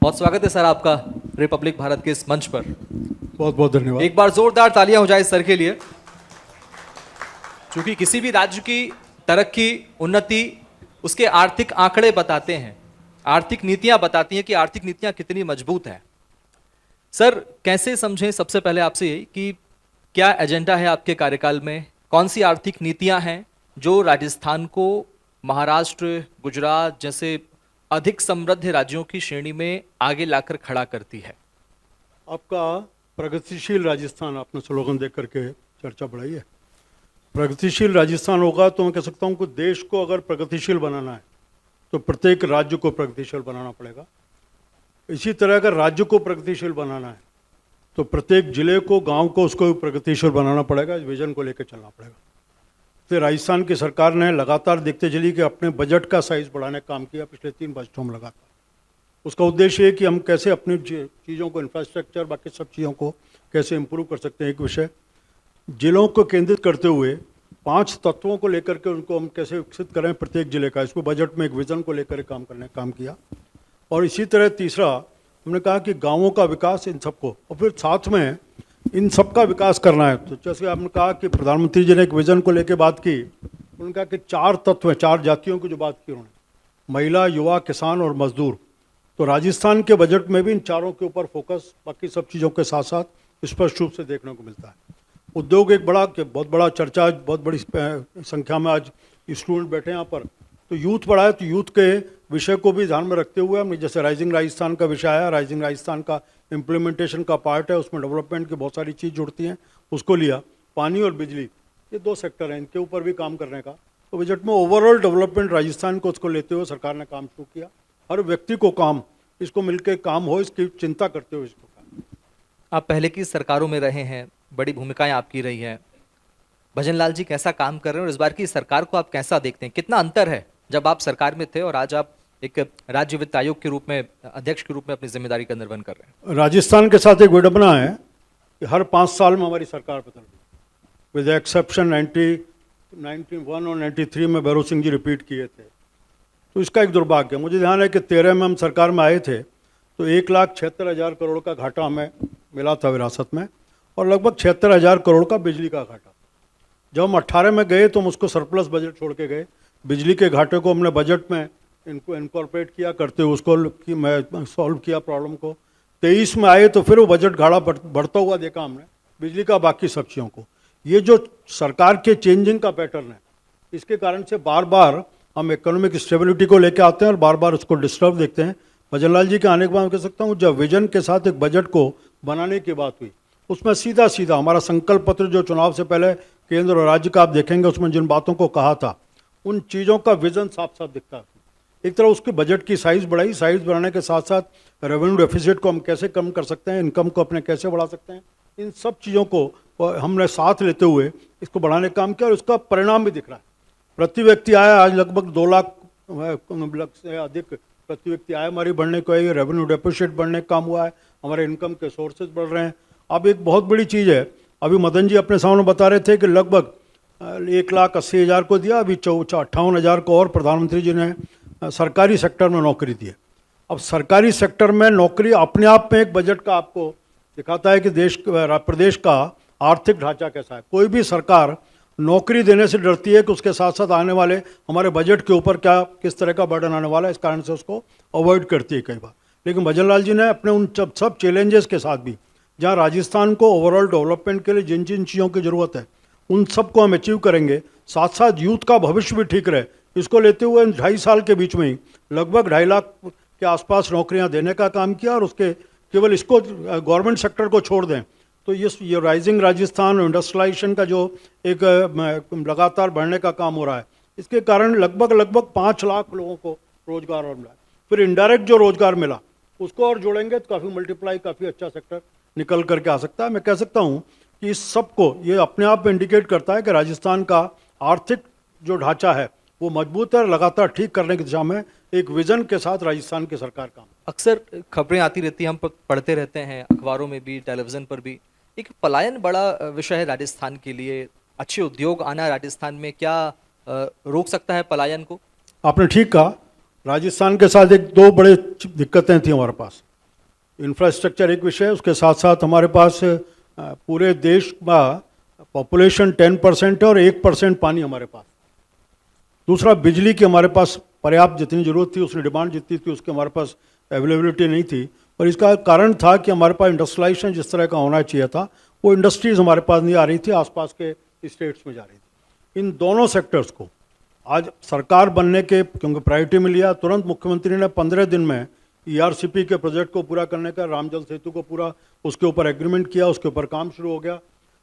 बहुत स्वागत है सर आपका रिपब्लिक भारत के इस मंच पर। बहुत बहुत धन्यवाद। एक बार जोरदार तालियां हो जाए सर के लिए। क्योंकि किसी भी राज्य की तरक्की, उन्नति उसके आर्थिक आंकड़े बताते हैं, आर्थिक नीतियां बताती हैं कि आर्थिक नीतियां कितनी मजबूत हैं। सर कैसे समझें, सबसे पहले आपसे यही कि क्या एजेंडा है आपके कार्यकाल में, कौन सी आर्थिक नीतियां हैं जो राजस्थान को महाराष्ट्र, गुजरात जैसे अधिक समृद्ध राज्यों की श्रेणी में आगे लाकर खड़ा करती है? आपका प्रगतिशील राजस्थान आपने स्लोगन देख करके चर्चा बढ़ाई है। प्रगतिशील राजस्थान होगा तो मैं कह सकता हूँ कि देश को अगर प्रगतिशील बनाना है तो प्रत्येक राज्य को प्रगतिशील बनाना पड़ेगा। इसी तरह अगर राज्य को प्रगतिशील बनाना है तो प्रत्येक जिले को, गांव को, उसको प्रगतिशील बनाना पड़ेगा। इस विजन को लेकर चलना पड़ेगा। तो राजस्थान की सरकार ने लगातार देखते चली कि अपने बजट का साइज बढ़ाने का काम किया पिछले 3 बजटों में लगातार। उसका उद्देश्य है कि हम कैसे अपनी चीज़ों को, इंफ्रास्ट्रक्चर, बाकी सब चीज़ों को कैसे इम्प्रूव कर सकते हैं। एक विषय जिलों को केंद्रित करते हुए 5 तत्वों को लेकर के उनको हम कैसे विकसित करें प्रत्येक जिले का, इसको बजट में एक विजन को लेकर काम करने का काम किया। और इसी तरह तीसरा हमने कहा कि गाँवों का विकास, इन सबको, और फिर साथ में इन सबका विकास करना है। तो जैसे आपने कहा कि प्रधानमंत्री जी ने एक विजन को लेकर बात की, उन्होंने कहा कि 4 तत्व हैं, 4 जातियों की जो बात की उन्होंने, महिला, युवा, किसान और मजदूर। तो राजस्थान के बजट में भी इन चारों के ऊपर फोकस बाकी सब चीज़ों के साथ साथ स्पष्ट रूप से देखने को मिलता है। उद्योग एक बहुत बड़ा चर्चा, बहुत बड़ी संख्या में आज स्टूडेंट बैठे हैं यहाँ पर। तो यूथ बढ़ा है, तो यूथ के विषय को भी ध्यान में रखते हुए हमने, जैसे राइजिंग राजस्थान का विषय आया, राइजिंग राजस्थान का इम्प्लीमेंटेशन का पार्ट है, उसमें डेवलपमेंट की बहुत सारी चीज़ जुड़ती हैं, उसको लिया। पानी और बिजली, ये 2 सेक्टर हैं, इनके ऊपर भी काम करने का। तो बजट में ओवरऑल डेवलपमेंट राजस्थान को, उसको लेते हुए सरकार ने काम शुरू किया। हर व्यक्ति को काम, इसको मिलकर काम हो, इसकी चिंता करते हुए इसको काम। आप पहले की सरकारों में रहे हैं, बड़ी भूमिकाएं आपकी रही हैं। भजन लाल जी कैसा काम कर रहे हैं और इस बार की सरकार को आप कैसा देखते हैं? कितना अंतर है जब आप सरकार में थे और आज आप एक राज्य वित्त आयोग के रूप में, अध्यक्ष के रूप में अपनी जिम्मेदारी का निर्वहन कर रहे हैं? राजस्थान के साथ एक विडंबना है कि हर 5 साल में हमारी सरकार बदल गई, विद एक्सेप्शन 91 और 93 में भैरव सिंह जी रिपीट किए थे। तो इसका एक दुर्भाग्य है। मुझे ध्यान है कि 13 में हम सरकार में आए थे तो 1,76,000 करोड़ का घाटा हमें मिला था विरासत में, और लगभग 76,000 करोड़ का बिजली का घाटा। जब हम 18 में गए तो हम उसको सरप्लस बजट छोड़ के गए। बिजली के घाटे को हमने बजट में इनको इनकॉर्पोरेट किया, करते हुए उसको मैं सॉल्व किया प्रॉब्लम को। 23 में आए तो फिर वो बजट घाटा बढ़ता हुआ देखा हमने, बिजली का, बाकी सब चीज़ों को। ये जो सरकार के चेंजिंग का पैटर्न है, इसके कारण से बार बार हम इकोनॉमिक स्टेबिलिटी को लेकर आते हैं और बार बार उसको डिस्टर्ब देखते हैं। भजन लाल जी के आने के बाद मैं कह सकता हूँ, जब विजन के साथ एक बजट को बनाने की बात हुई, उसमें सीधा सीधा हमारा संकल्प पत्र जो चुनाव से पहले केंद्र और राज्य का आप देखेंगे, उसमें जिन बातों को कहा था, उन चीज़ों का विजन साफ साफ दिखता है। एक तरह उसके बजट की साइज़ बढ़ाई, साइज़ बढ़ाने के साथ साथ रेवेन्यू डेफिसिट को हम कैसे कम कर सकते हैं, इनकम को अपने कैसे बढ़ा सकते हैं, इन सब चीज़ों को हमने साथ लेते हुए इसको बढ़ाने का काम किया और उसका परिणाम भी दिख रहा है। प्रति व्यक्ति आय आज लगभग 2 लाख से अधिक प्रति व्यक्ति आय हमारी बढ़ने को है। रेवेन्यू डेफिसिट बढ़ने का काम हुआ है, हमारे इनकम के सोर्सेज बढ़ रहे हैं। अब एक बहुत बड़ी चीज़ है, अभी मदन जी अपने सामने बता रहे थे कि लगभग 1,80,000 को दिया, अभी 58,000 को और प्रधानमंत्री जी ने सरकारी सेक्टर में नौकरी दी है। अब सरकारी सेक्टर में नौकरी अपने आप में एक बजट का आपको दिखाता है कि प्रदेश का आर्थिक ढांचा कैसा है। कोई भी सरकार नौकरी देने से डरती है कि उसके साथ साथ आने वाले हमारे बजट के ऊपर किस तरह का बर्डन आने वाला है, इस कारण से उसको अवॉइड करती है कई बार। लेकिन भजन लाल जी ने अपने उन सब चैलेंजेस के साथ भी, जहाँ राजस्थान को ओवरऑल डेवलपमेंट के लिए जिन जिन चीज़ों की ज़रूरत है उन सबको हम अचीव करेंगे, साथ साथ यूथ का भविष्य भी ठीक रहे, इसको लेते हुए 2.5 साल के बीच में ही लगभग 2.5 लाख के आसपास नौकरियां देने का काम किया। और उसके केवल इसको गवर्नमेंट सेक्टर को छोड़ दें तो ये राइजिंग राजस्थान और इंडस्ट्रियलाइजेशन का जो एक लगातार बढ़ने का काम हो रहा है, इसके कारण लगभग 5 लाख लोगों को रोजगार और मिला। फिर इनडायरेक्ट जो रोजगार मिला उसको और जोड़ेंगे तो काफ़ी मल्टीप्लाई, काफ़ी अच्छा सेक्टर निकल करके आ सकता है। मैं कह सकता हूँ कि इस सब को ये अपने आप में इंडिकेट करता है कि राजस्थान का आर्थिक जो ढांचा है वो मजबूत है। लगातार ठीक करने की दिशा में एक विजन के साथ राजस्थान की सरकार काम। अक्सर खबरें आती रहती हैं, हम पढ़ते रहते हैं अखबारों में भी, टेलीविजन पर भी। एक पलायन बड़ा विषय है राजस्थान के लिए। अच्छे उद्योग आना राजस्थान में क्या रोक सकता है पलायन को? आपने ठीक कहा, राजस्थान के साथ 2 बड़े दिक्कतें थी हमारे पास। इंफ्रास्ट्रक्चर एक विषय है, उसके साथ साथ हमारे पास पूरे देश का पॉपुलेशन 10% है और 1% पानी हमारे पास। दूसरा, बिजली की हमारे पास पर्याप्त जितनी ज़रूरत थी, उसकी डिमांड जितनी थी उसकी हमारे पास अवेलेबिलिटी नहीं थी। और इसका कारण था कि हमारे पास इंडस्ट्रियलाइजेशन जिस तरह का होना चाहिए था, वो इंडस्ट्रीज़ हमारे पास नहीं आ रही थी, आसपास के स्टेट्स में जा रही थी। इन दोनों सेक्टर्स को आज सरकार बनने के क्योंकि प्रायोरिटी में लिया, तुरंत मुख्यमंत्री ने 15 दिन में ERCP के प्रोजेक्ट को पूरा करने का, रामजल सेतु को पूरा उसके ऊपर एग्रीमेंट किया, उसके ऊपर काम शुरू हो गया।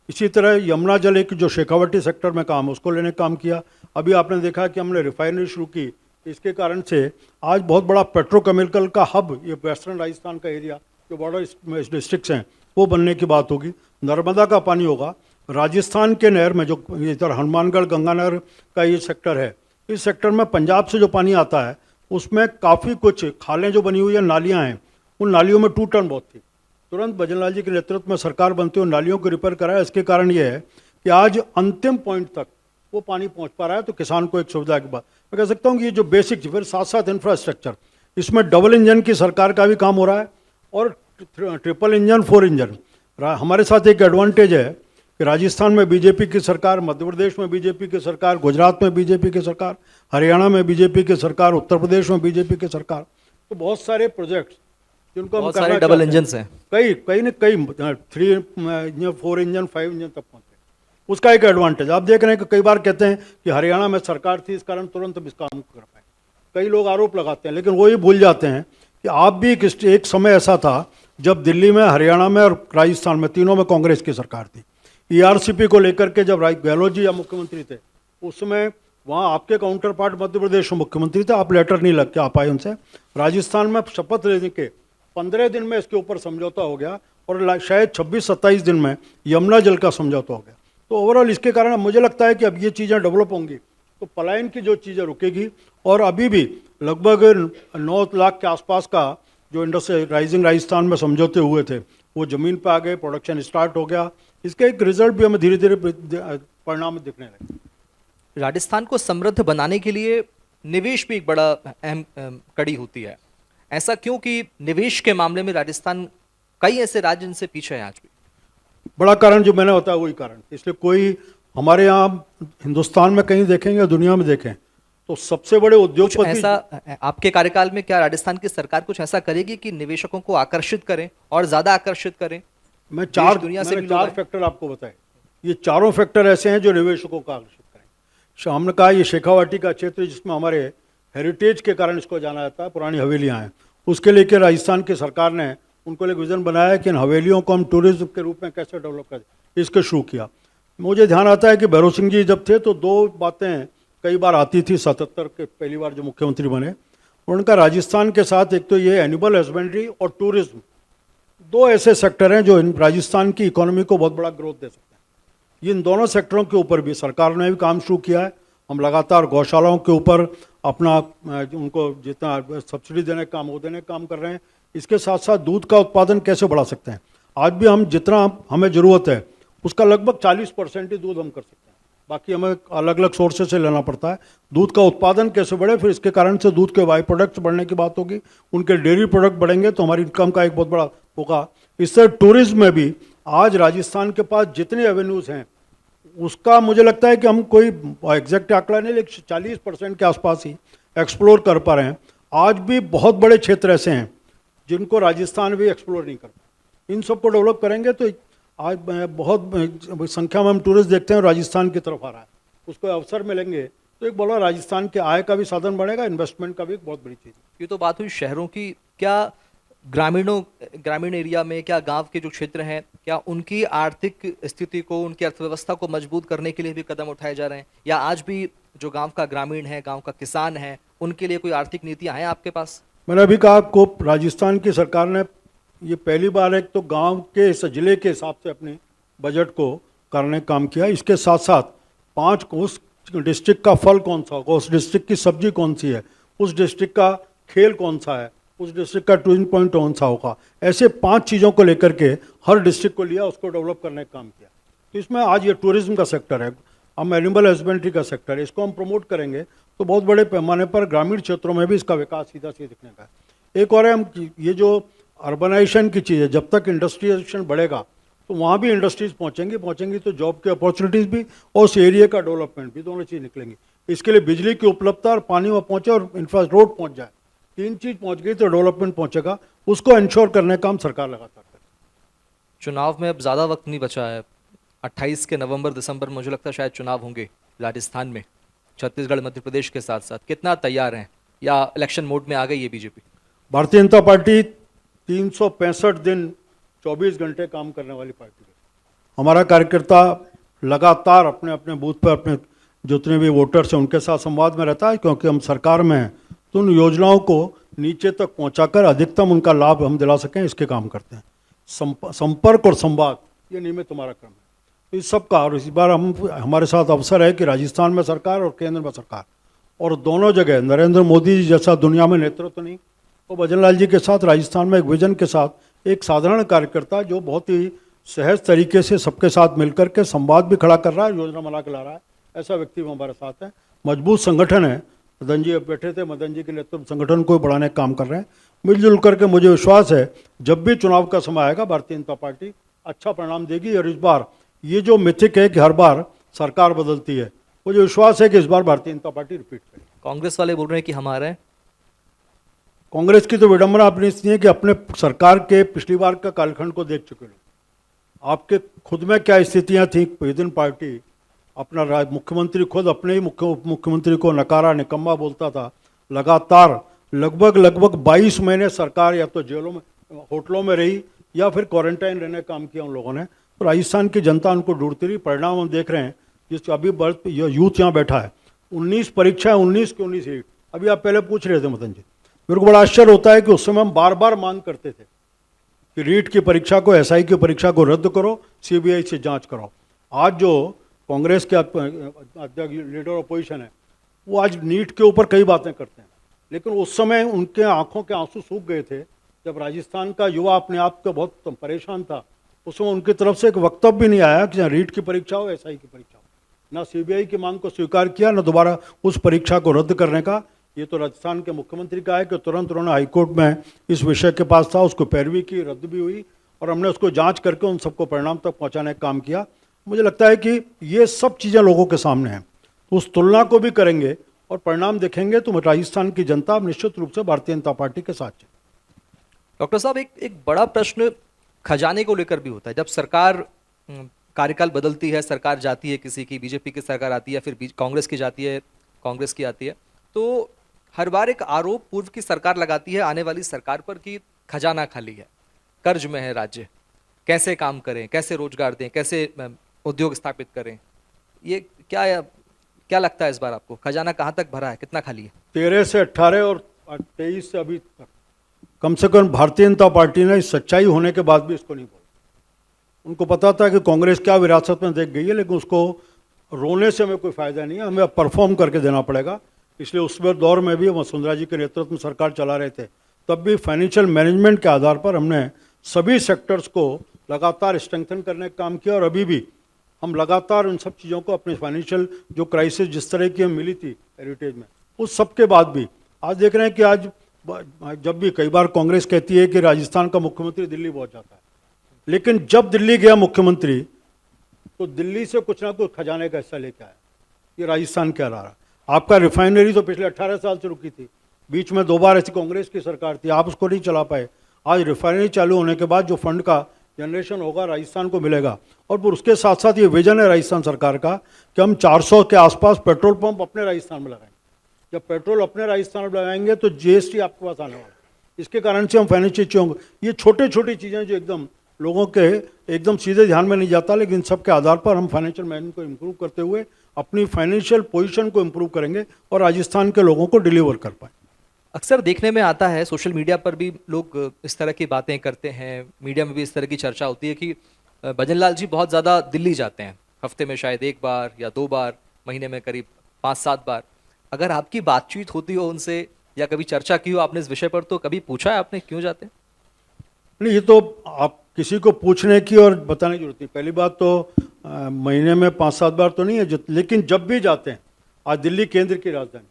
इसी तरह यमुना जल एक जो शेखावटी सेक्टर में काम है उसको लेने का काम किया। अभी आपने देखा कि हमने रिफाइनरी शुरू की, इसके कारण से आज बहुत बड़ा पेट्रोकेमिकल का हब ये वेस्टर्न राजस्थान का एरिया जो बॉर्डर डिस्ट्रिक्ट्स हैं वो बनने की बात होगी। नर्मदा का पानी होगा, राजस्थान के नहर में जो इधर हनुमानगढ़ गंगानगर का ये सेक्टर है, इस सेक्टर में पंजाब से जो पानी आता है उसमें काफ़ी कुछ खालें जो बनी हुई है, नालियाँ हैं, उन नालियों में टूटन बहुत थी। तुरंत भजनलाल जी के नेतृत्व में सरकार बनते हुए नालियों को रिपेयर कराया। इसके कारण ये है कि आज अंतिम पॉइंट तक वो पानी पहुंच पा रहा है, तो किसान को एक सुविधा के बाद मैं कह सकता हूँ कि ये जो बेसिक, फिर साथ साथ इंफ्रास्ट्रक्चर, इसमें डबल इंजन की सरकार का भी काम हो रहा है और ट्रिपल इंजन 4 इंजन। हमारे साथ एक एडवांटेज है कि राजस्थान में बीजेपी की सरकार, मध्य प्रदेश में बीजेपी की सरकार, गुजरात में बीजेपी की सरकार, हरियाणा में बीजेपी की सरकार, उत्तर प्रदेश में बीजेपी की सरकार, तो बहुत सारे प्रोजेक्ट्स जिनको हम करना डबल इंजन हैं, कई 3 इंजन 4 इंजन 5 इंजन तक पहुंचे। उसका एक एडवांटेज आप देख रहे हैं कि कई बार कहते हैं कि हरियाणा में सरकार थी इस कारण तुरंत हम इस काम को कर पाए, कई लोग आरोप लगाते हैं, लेकिन वो ये भूल जाते हैं कि आप भी एक समय ऐसा था जब दिल्ली में, हरियाणा में और राजस्थान में, तीनों में कांग्रेस की सरकार थी। ERCP को लेकर के जब गहलोत जी या मुख्यमंत्री थे उस समय वहाँ आपके काउंटर पार्ट मध्य प्रदेश में मुख्यमंत्री थे, आप लेटर नहीं लग के आ पाए उनसे। राजस्थान में शपथ लेने के 15 दिन में इसके ऊपर समझौता हो गया और शायद 26-27 दिन में यमुना जल का समझौता हो गया। तो ओवरऑल इसके कारण मुझे लगता है कि अब ये चीज़ें डेवलप होंगी तो पलायन की जो चीज़ें रुकेगी। और अभी भी लगभग 9 लाख के आसपास का जो इंडस्ट्रियलाइजिंग राजस्थान में समझौते हुए थे वो ज़मीन पर आ गए, प्रोडक्शन स्टार्ट हो गया। इसके एक रिजल्ट भी हमें धीरे धीरे परिणाम दिखने लगे। राजस्थान को समृद्ध बनाने के लिए निवेश भी एक बड़ा अहम कड़ी होती है। ऐसा क्यों कि निवेश के मामले में राजस्थान कई ऐसे राज्य इनसे पीछे हैं आज भी? बड़ा कारण जो मैंने बताया वही कारण, इसलिए कोई हमारे यहाँ हिंदुस्तान में कहीं देखेंगे, दुनिया में देखें तो सबसे बड़े उद्योगपति, ऐसा आपके कार्यकाल में क्या राजस्थान की सरकार कुछ ऐसा करेगी कि निवेशकों को आकर्षित करें और ज्यादा आकर्षित करें? मैं 4 फैक्टर आपको बताए, ये चारों फैक्टर ऐसे हैं जो निवेशकों को आकर्षित करें। हमने कहा ये शेखावाटी का क्षेत्र जिसमें हमारे हेरिटेज के कारण इसको जाना जाता है, पुरानी हवेलियाँ हैं, उसके लेकर राजस्थान की सरकार ने उनको एक विज़न बनाया है कि इन हवेलियों को हम टूरिज्म के रूप में कैसे डेवलप करें, इसके शुरू किया। मुझे ध्यान आता है कि भैरव सिंह जी जब थे तो 2 बातें कई बार आती थी 77 के पहली बार जो मुख्यमंत्री बने, उनका राजस्थान के साथ एक तो ये एनिमल हस्बेंड्री और टूरिज्म, 2 ऐसे सेक्टर हैं जो राजस्थान की इकोनॉमी को बहुत बड़ा ग्रोथ दे सकते हैं। इन दोनों सेक्टरों के ऊपर भी सरकार ने भी काम शुरू किया है। हम लगातार गौशालाओं के ऊपर अपना उनको जितना सब्सिडी देने का काम, वो देने का काम कर रहे हैं। इसके साथ साथ दूध का उत्पादन कैसे बढ़ा सकते हैं। आज भी हम जितना हमें ज़रूरत है उसका लगभग 40% ही दूध हम कर सकते हैं, बाकी हमें अलग अलग सोर्सेज से लेना पड़ता है। दूध का उत्पादन कैसे बढ़े, फिर इसके कारण से दूध के बाई प्रोडक्ट्स बढ़ने की बात होगी, उनके डेयरी प्रोडक्ट बढ़ेंगे तो हमारी इनकम का एक बहुत बड़ा होगा। इससे टूरिज्म में भी आज राजस्थान के पास जितने एवेन्यूज़ हैं उसका मुझे लगता है कि हम कोई एग्जैक्ट आंकड़ा नहीं, लेकिन 40% के आसपास ही एक्सप्लोर कर पा रहे हैं। आज भी बहुत बड़े क्षेत्र ऐसे हैं जिनको राजस्थान भी एक्सप्लोर नहीं कर पाए। इन सबको डेवलप करेंगे तो आज बहुत संख्या में हम टूरिस्ट देखते हैं राजस्थान की तरफ आ रहा है, उसको अवसर मिलेंगे तो एक बड़ा राजस्थान के आय का भी साधन बढ़ेगा, इन्वेस्टमेंट का भी एक बहुत बड़ी चीज़। ये तो बात हुई शहरों की, क्या ग्रामीण एरिया में, क्या गांव के जो क्षेत्र हैं, क्या उनकी आर्थिक स्थिति को, उनकी अर्थव्यवस्था को मजबूत करने के लिए भी कदम उठाए जा रहे हैं, या आज भी जो गांव का ग्रामीण है, गांव का किसान है, उनके लिए कोई आर्थिक नीतियां हैं आपके पास? मैंने अभी कहा आपको, राजस्थान की सरकार ने ये पहली बार एक तो गांव के जिले के हिसाब से अपने बजट को करने का काम किया। इसके साथ साथ 5 उस डिस्ट्रिक्ट का फल कौन सा होगा, उस डिस्ट्रिक्ट की सब्जी कौन सी है, उस डिस्ट्रिक्ट का खेल कौन सा है, उस डिस्ट्रिक्ट का टूरिज्म पॉइंट कौन सा होगा, ऐसे 5 चीज़ों को लेकर के हर डिस्ट्रिक्ट को लिया, उसको डेवलप करने का काम किया। तो इसमें आज ये टूरिज्म का सेक्टर है, हम एनिमल हस्बेंड्री का सेक्टर है, इसको हम प्रमोट करेंगे तो बहुत बड़े पैमाने पर ग्रामीण क्षेत्रों में भी इसका विकास सीधा सीधा दिखने का है। एक और है, हम ये जो अर्बनाइजेशन की चीज़ है। जब तक इंडस्ट्रियलाइजेशन बढ़ेगा तो वहाँ भी इंडस्ट्रीज पहुँचेंगी तो जॉब के अपॉर्चुनिटीज़ भी और उस एरिया का डेवलपमेंट भी, दोनों चीज़ निकलेंगी। इसके लिए बिजली की उपलब्धता और पानी वहाँ पहुँचे और इंफ्रास्ट्रक्चर रोड पहुँच जाए, तीन चीज़ पहुँच गई तो डेवलपमेंट पहुँचेगा। उसको इंश्योर करने का हम सरकार लगातार करें। चुनाव में अब ज़्यादा वक्त नहीं बचा है, 28 के नवंबर दिसंबर मुझे लगता है शायद चुनाव होंगे राजस्थान में, छत्तीसगढ़ मध्य प्रदेश के साथ साथ। कितना तैयार हैं या इलेक्शन मोड में आ गई है बीजेपी? भारतीय जनता पार्टी 365 दिन 24 घंटे काम करने वाली पार्टी है। हमारा कार्यकर्ता लगातार अपने अपने बूथ पर अपने जितने भी वोटर्स हैं उनके साथ संवाद में रहता है, क्योंकि हम सरकार में हैं तो उन योजनाओं को नीचे तक पहुंचाकर अधिकतम उनका लाभ हम दिला सकें, इसके काम करते हैं। संपर्क और संवाद ये नियमित हमारा क्रम है। तो इस सब का, और इस बार हमारे साथ अवसर है कि राजस्थान में सरकार और केंद्र में सरकार, और दोनों जगह नरेंद्र मोदी जी जैसा दुनिया में नेतृत्व नहीं, तो भजन लाल जी के साथ राजस्थान में एक विजन के साथ एक साधारण कार्यकर्ता जो बहुत ही सहज तरीके से सबके साथ मिलकर के संवाद भी खड़ा कर रहा है, योजना बना के ला रहा है, ऐसा व्यक्ति भी हमारे साथ है। मजबूत संगठन है। मदन जी अब बैठे थे, मदन जी के नेतृत्व संगठन को बढ़ाने का काम कर रहे हैं। मिलजुल करके मुझे विश्वास है जब भी चुनाव का समय आएगा भारतीय जनता पार्टी अच्छा परिणाम देगी। और इस बार ये जो मिथिक है कि हर बार सरकार बदलती है, मुझे विश्वास है कि इस बार भारतीय जनता पार्टी रिपीट करेगी। कांग्रेस वाले बोल रहे हैं कि हमारे हैं। कांग्रेस की तो विडंबना अपनी इसलिए है कि अपने सरकार के पिछली बार का कालखंड को देख चुके लोग। आपके खुद में क्या स्थितियां थी विदिन पार्टी, अपना मुख्यमंत्री खुद अपने ही मुख्यमंत्री को नकारा निकम्मा बोलता था। लगातार लगभग 22 महीने सरकार या तो जेलों में, होटलों में रही या फिर क्वारंटाइन रहने का काम किया उन लोगों ने। तो राजस्थान की जनता उनको ढूंढती रही। परिणाम हम देख रहे हैं, जिस अभी बर्थ यूथ यहाँ बैठा है, 19 परीक्षाएं, 19 की 19 सीट। अभी आप पहले पूछ रहे थे मदन जी, मेरे को बड़ा आश्चर्य होता है कि उस समय हम बार बार मांग करते थे कि रीट की परीक्षा को, एसआई की परीक्षा को रद्द करो, सीबीआई से जांच कराओ। आज जो कांग्रेस के अध्यक्ष लीडर ऑपोजिशन है वो आज नीट के ऊपर कई बातें करते हैं, लेकिन उस समय उनके आंखों के आंसू सूख गए थे जब राजस्थान का युवा अपने आप को बहुत परेशान था। उस समय उनकी तरफ से एक वक्तव्य भी नहीं आया कि रीट की परीक्षा हो, एसआई की परीक्षा हो। ना सीबीआई की मांग को स्वीकार किया, ना दोबारा उस परीक्षा को रद्द करने का। ये तो राजस्थान के मुख्यमंत्री का है कि तुरंत उन्होंने हाईकोर्ट में इस विषय के पास था, उसको पैरवी की, रद्द भी हुई और हमने उसको जांच करके उन सबको परिणाम तक पहुंचाने का काम किया। मुझे लगता है कि ये सब चीज़ें लोगों के सामने हैं, तो उस तुलना को भी करेंगे और परिणाम देखेंगे तो राजस्थान की जनता निश्चित रूप से भारतीय जनता पार्टी के साथ है। डॉक्टर साहब, एक बड़ा प्रश्न खजाने को लेकर भी होता है। जब सरकार कार्यकाल बदलती है, सरकार जाती है, किसी की बीजेपी की सरकार आती है, फिर कांग्रेस की जाती है, कांग्रेस की आती है, तो हर बार एक आरोप पूर्व की सरकार लगाती है आने वाली सरकार पर कि खजाना खाली है, कर्ज में है राज्य, कैसे काम करें, कैसे रोजगार दें, कैसे उद्योग स्थापित करें। ये क्या लगता है इस बार आपको, खजाना कहाँ तक भरा है, कितना खाली है? 13 से 18 और 23 से अभी तक कम से कम भारतीय जनता पार्टी ने सच्चाई होने के बाद भी इसको नहीं बोला। उनको पता था कि कांग्रेस क्या विरासत में देख गई है, लेकिन उसको रोने से हमें कोई फायदा नहीं है, हमें अब परफॉर्म करके देना पड़ेगा। इसलिए उस दौर में भी वसुंधरा जी के नेतृत्व में सरकार चला रहे थे, तब भी फाइनेंशियल मैनेजमेंट के आधार पर हमने सभी सेक्टर्स को लगातार स्ट्रेंथन करने का काम किया। और अभी भी हम लगातार उन सब चीज़ों को, अपने फाइनेंशियल जो क्राइसिस जिस तरह की हमें मिली थी हेरिटेज में, उस सब के बाद भी आज देख रहे हैं कि आज जब भी कई बार कांग्रेस कहती है कि राजस्थान का मुख्यमंत्री दिल्ली पहुंच जाता है, लेकिन जब दिल्ली गया मुख्यमंत्री तो दिल्ली से कुछ ना कुछ खजाने का हिस्सा लेके आया। ये राजस्थान क्या रहा। आपका रिफाइनरी तो पिछले 18 साल से रुकी थी, बीच में 2 बार ऐसी कांग्रेस की सरकार थी, आप उसको नहीं चला पाए। आज रिफाइनरी चालू होने के बाद जो फंड का जनरेशन होगा राजस्थान को मिलेगा। और फिर उसके साथ साथ ये विजन है राजस्थान सरकार का कि हम 400 के आसपास पेट्रोल पंप अपने राजस्थान में लगाएंगे। जब पेट्रोल अपने राजस्थान में लगाएंगे तो जीएसटी आपके पास आने वाला है। इसके कारण से हम फाइनेंशियल चीज़ों, ये छोटी छोटी चीज़ें जो एकदम लोगों के एकदम सीधे ध्यान में नहीं जाता, लेकिन सब के आधार पर हम फाइनेंशियल मैनेजमेंट को इम्प्रूव करते हुए अपनी फाइनेंशियल पोजीशन को इम्प्रूव करेंगे और राजस्थान के लोगों को डिलीवर कर पाएं। अक्सर देखने में आता है, सोशल मीडिया पर भी लोग इस तरह की बातें करते हैं, मीडिया में भी इस तरह की चर्चा होती है कि भजन लाल जी बहुत ज़्यादा दिल्ली जाते हैं, हफ्ते में शायद 1 बार या 2 बार, महीने में करीब 5-7 बार। अगर आपकी बातचीत होती हो उनसे या कभी चर्चा की हो आपने इस विषय पर, तो कभी पूछा है आपने क्यों जाते हैं? नहीं, ये तो आप किसी को पूछने की और बताने की जरूरत नहीं। पहली बात तो महीने में 5-7 बार तो नहीं है, लेकिन जब भी जाते हैं, आज दिल्ली केंद्र की राजधानी,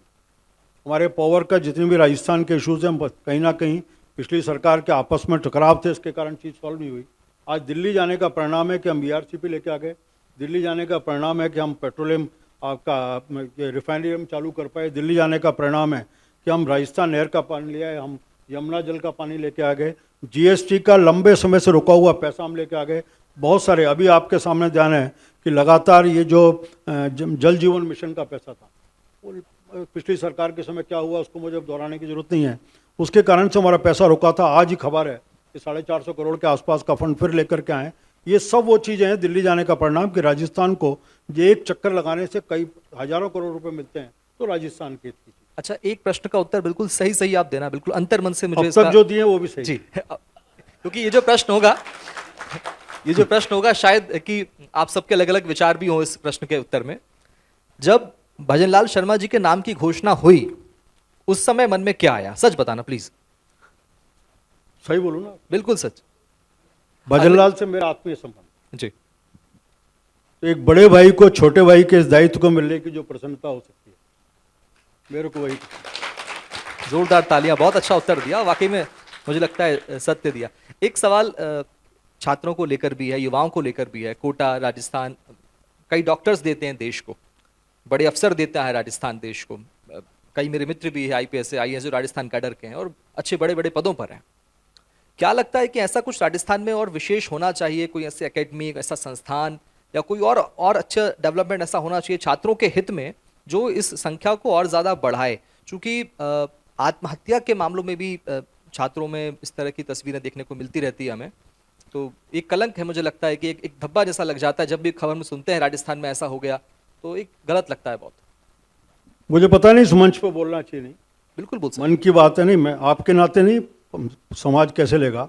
हमारे पावर का जितने भी राजस्थान के इशूज़ हैं हम कहीं ना कहीं पिछली सरकार के आपस में टकराव थे, इसके कारण चीज़ सॉल्व नहीं हुई। आज दिल्ली जाने का परिणाम है कि हम बीआरसीपी लेके आ गए। दिल्ली जाने का परिणाम है कि हम पेट्रोलियम आपका रिफाइनरी हम चालू कर पाए। दिल्ली जाने का परिणाम है कि हम राजस्थान नहर का पानी ले आए, हम यमुना जल का पानी लेके आ गए। जीएसटी का लंबे समय से रुका हुआ पैसा हम लेके आ गए। बहुत सारे अभी आपके सामने ध्यान है कि लगातार ये जो जल जीवन मिशन का पैसा था, वो पिछली सरकार के समय क्या हुआ उसको मुझे अब दोहराने की जरूरत नहीं है। उसके कारण से हमारा पैसा रुका था। आज ही खबर है कि 450 करोड़ के आसपास का फंड फिर लेकर के आए। ये सब वो चीज़ें हैं दिल्ली जाने का परिणाम कि राजस्थान को ये एक चक्कर लगाने से कई हजारों करोड़ रुपए मिलते हैं, तो राजस्थान की चीज़। अच्छा, एक प्रश्न का उत्तर बिल्कुल सही सही आप देना, बिल्कुल अंतर्मन से मुझे अब इसका तक जो दिए वो भी सही। जी, क्योंकि ये जो प्रश्न होगा शायद कि आप सबके अलग अलग विचार भी हों इस प्रश्न के उत्तर में। जब भजनलाल शर्मा जी के नाम की घोषणा हुई उस समय मन में क्या आया, सच बताना प्लीज। सही बोलूँ ना? बिल्कुल सच। भजनलाल से मेरा आत्मीय संबंध। जी, तो एक बड़े भाई को छोटे भाई के इस दायित्व को मिलने की जो प्रसन्नता हो सकती है, मेरे को वही। जोरदार तालियां, बहुत अच्छा उत्तर दिया, वाकई में मुझे लगता है सत्य दिया। एक सवाल छात्रों को लेकर भी है, युवाओं को लेकर भी है। कोटा राजस्थान कई डॉक्टर्स देते हैं देश को, बड़े अफसर देता है राजस्थान देश को। कई मेरे मित्र भी है आईपीएस से आईएएस जो राजस्थान कैडर के हैं और अच्छे बड़े बड़े पदों पर हैं। क्या लगता है कि ऐसा कुछ राजस्थान में और विशेष होना चाहिए, कोई ऐसे एकेडमी, ऐसा संस्थान या कोई और अच्छा डेवलपमेंट ऐसा होना चाहिए छात्रों के हित में जो इस संख्या को और ज़्यादा बढ़ाए? चूँकि आत्महत्या के मामलों में भी छात्रों में इस तरह की तस्वीरें देखने को मिलती रहती है हमें, तो एक कलंक है, मुझे लगता है कि एक धब्बा जैसा लग जाता है जब भी खबर में सुनते हैं राजस्थान में ऐसा हो गया, तो एक गलत लगता है बहुत। मुझे पता नहीं इस मंच पर बोलना चाहिए नहीं, बिल्कुल बोल सकते। मन की बात है, नहीं मैं आपके नाते नहीं, समाज कैसे लेगा।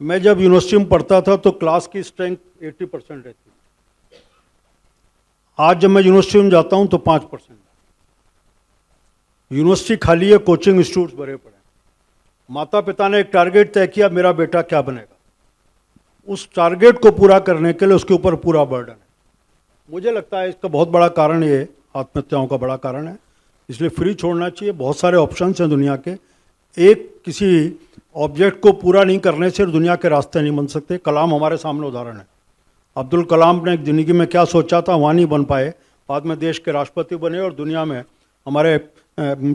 मैं जब यूनिवर्सिटी में पढ़ता था तो क्लास की स्ट्रेंथ 80% रहती। आज जब मैं यूनिवर्सिटी में जाता हूं तो 5%। यूनिवर्सिटी खाली है, कोचिंग इंस्टीट्यूट्स भरे पड़े। माता पिता ने एक टारगेट तय किया, मेरा बेटा क्या बनेगा, उस टारगेट को पूरा करने के लिए उसके ऊपर पूरा बर्डन है। मुझे लगता है इसका बहुत बड़ा कारण ये आत्महत्याओं का बड़ा कारण है, इसलिए फ्री छोड़ना चाहिए। बहुत सारे ऑप्शंस हैं दुनिया के, एक किसी ऑब्जेक्ट को पूरा नहीं करने से दुनिया के रास्ते नहीं बन सकते। कलाम हमारे सामने उदाहरण है। अब्दुल कलाम ने ज़िंदगी में क्या सोचा था, वहाँ नहीं बन पाए, बाद में देश के राष्ट्रपति बने और दुनिया में हमारे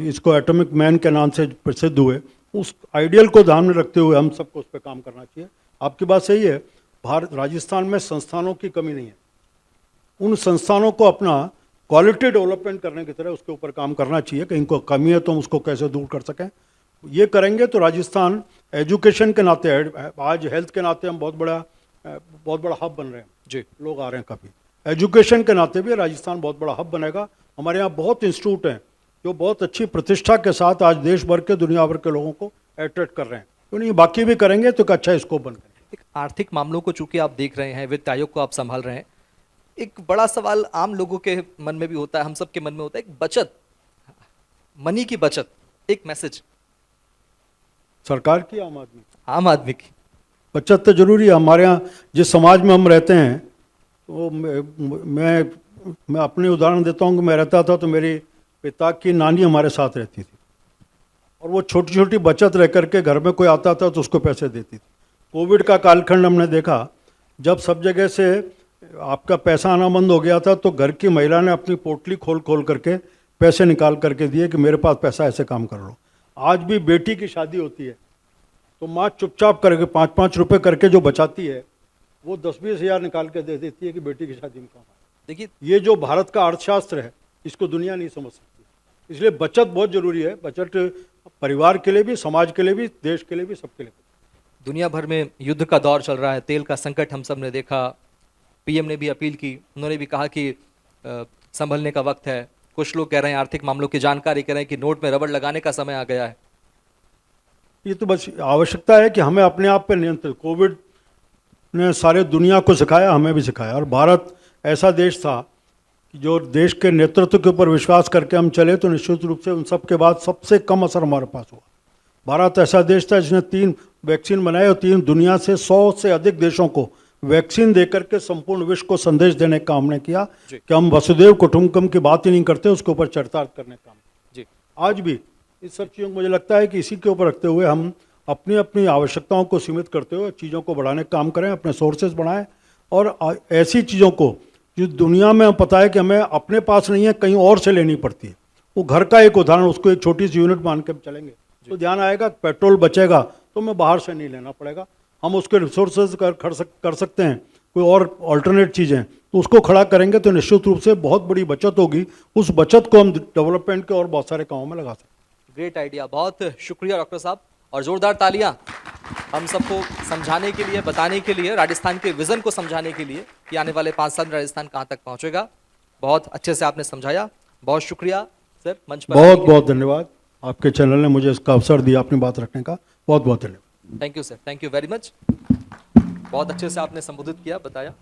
इसको एटॉमिक मैन के नाम से प्रसिद्ध हुए। उस आइडियल को ध्यान में रखते हुए हम सबको उस पर काम करना चाहिए। आपकी बात सही है, राजस्थान में संस्थानों की कमी नहीं है। उन संस्थानों को अपना क्वालिटी डेवलपमेंट करने की तरह उसके ऊपर काम करना चाहिए। कहीं को कमी है तो हम उसको कैसे दूर कर सकें, ये करेंगे तो राजस्थान एजुकेशन के नाते, आज हेल्थ के नाते हम बहुत बड़ा हब बन रहे हैं जी, लोग आ रहे हैं काफ़ी। एजुकेशन के नाते भी राजस्थान बहुत बड़ा हब बनेगा। हमारे यहाँ बहुत इंस्टीट्यूट हैं जो बहुत अच्छी प्रतिष्ठा के साथ आज देश भर के दुनिया भर के लोगों को अट्रैक्ट कर रहे हैं। तो नहीं, बाकी भी करेंगे तो एक अच्छा स्कोप बन करेंगे। एक आर्थिक मामलों को चूंकि आप देख रहे हैं, वित्त आयोग को आप संभाल रहे हैं, एक बड़ा सवाल आम लोगों के मन में भी होता है, हम सब के मन में होता है, एक बचत, मनी की बचत, एक मैसेज सरकार की, आम आदमी की बचत तो जरूरी है। हमारे यहाँ जिस समाज में हम रहते हैं, तो मैं अपने उदाहरण देता हूँ कि मैं रहता था तो मेरी पिता की नानी हमारे साथ रहती थी और वो छोटी छोटी बचत रह करके घर में कोई आता था तो उसको पैसे देती थी। कोविड का कालखंड हमने देखा, जब सब जगह से आपका पैसा आना बंद हो गया था तो घर की महिला ने अपनी पोटली खोल करके पैसे निकाल करके दिए कि मेरे पास पैसा ऐसे काम कर लो। आज भी बेटी की शादी होती है तो माँ चुपचाप करके 5-5 रुपए करके जो बचाती है वो 10-20 हज़ार निकाल के दे देती है कि बेटी की शादी में काम आए। देखिए, ये जो भारत का अर्थशास्त्र है इसको दुनिया नहीं समझ सकती। इसलिए बचत बहुत जरूरी है। बचत परिवार के लिए भी, समाज के लिए भी, देश के लिए भी, सबके लिए। दुनिया भर में युद्ध का दौर चल रहा है, तेल का संकट हम सब ने देखा, पीएम ने भी अपील की, उन्होंने भी कहा कि संभलने का वक्त है। कुछ लोग कह रहे हैं, आर्थिक मामलों की जानकारी कह रहे हैं कि नोट में रबड़ लगाने का समय आ गया है। ये तो बस आवश्यकता है कि हमें अपने आप पे नियंत्रण, कोविड ने सारे दुनिया को सिखाया, हमें भी सिखाया। और भारत ऐसा देश था कि जो देश के नेतृत्व के ऊपर विश्वास करके हम चले तो निश्चित रूप से उन सब के बाद सबसे कम असर हमारे पास हुआ। भारत ऐसा देश था जिसने 3 वैक्सीन बनाए और 3 दुनिया से 100 से अधिक देशों को वैक्सीन देकर के संपूर्ण विश्व को संदेश देने का हमने किया कि हम वसुदेव कुटुंबकम की बात ही नहीं करते, उसके ऊपर चरितार्थ करने का काम। आज भी इस सब चीज़ों को मुझे लगता है कि इसी के ऊपर रखते हुए हम अपनी अपनी आवश्यकताओं को सीमित करते हुए चीज़ों को बढ़ाने का काम करें, अपने सोर्सेज बढ़ाएं और ऐसी चीज़ों को जो दुनिया में पता है कि हमें अपने पास नहीं है, कहीं और से लेनी पड़ती है, वो घर का एक उदाहरण, उसको एक छोटी सी यूनिट मान के चलेंगे तो ध्यान आएगा, पेट्रोल बचेगा तो हमें बाहर से नहीं लेना पड़ेगा, हम उसके रिसोर्सेज कर सकते हैं, कोई और अल्टरनेट चीज़ें तो उसको खड़ा करेंगे तो निश्चित रूप से बहुत बड़ी बचत होगी। उस बचत को हम डेवलपमेंट के और बहुत सारे कामों में लगा सकते हैं। ग्रेट आइडिया, बहुत शुक्रिया डॉक्टर साहब, और जोरदार तालियां हम सबको समझाने के लिए, बताने के लिए, राजस्थान के विजन को समझाने के लिए कि आने वाले 5 साल में राजस्थान कहां तक पहुंचेगा। बहुत अच्छे से आपने समझाया, बहुत शुक्रिया सर, मंच पर बहुत बहुत धन्यवाद, आपके चैनल ने मुझे इसका अवसर दिया अपनी बात रखने का, बहुत बहुत धन्यवाद। Thank you sir, thank you very much. बहुत अच्छे से आपने संबोधित किया, बताया।